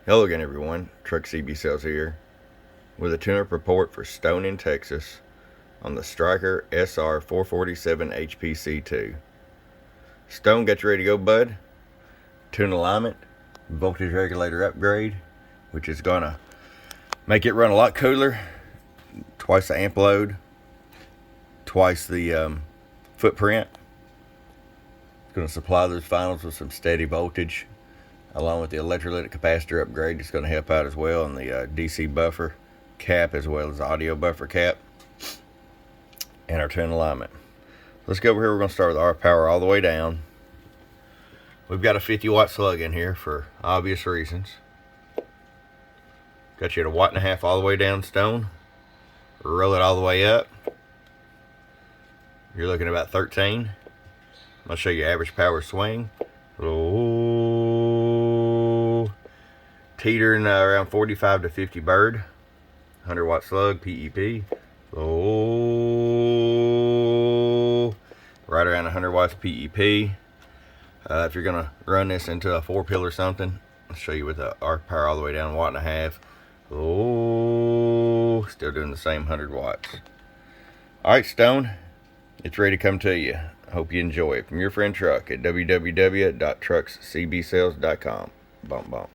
Hello again everyone, Truck CB Sales here with a tune-up report for Stone in Texas on the Stryker SR-447HPC2. Stone, got you ready to go, bud? Tune alignment, voltage regulator upgrade, which is gonna make it run a lot cooler, twice the amp load, twice the footprint. It's gonna supply those finals with some steady voltage, along with the electrolytic capacitor upgrade. It's going to help out as well, and the DC buffer cap as well as the audio buffer cap, and our tune alignment. Let's go over here. We're going to start with our power all the way down. We've got a 50-watt slug in here for obvious reasons. Got you at 1.5 watts all the way down, Stone. Roll it all the way up. You're looking at about 13. I'll show you average power swing. Teetering around 45 to 50 bird, 100-watt slug, PEP. Right around 100 watts PEP. If you're gonna run this into a 4-pill or something, I'll show you with the arc power all the way down, 1.5 watts. Still doing the same 100 watts. All right, Stone, it's ready to come to you. I hope you enjoy it. From your friend Truck at www.truckscbsales.com. Bump, bump.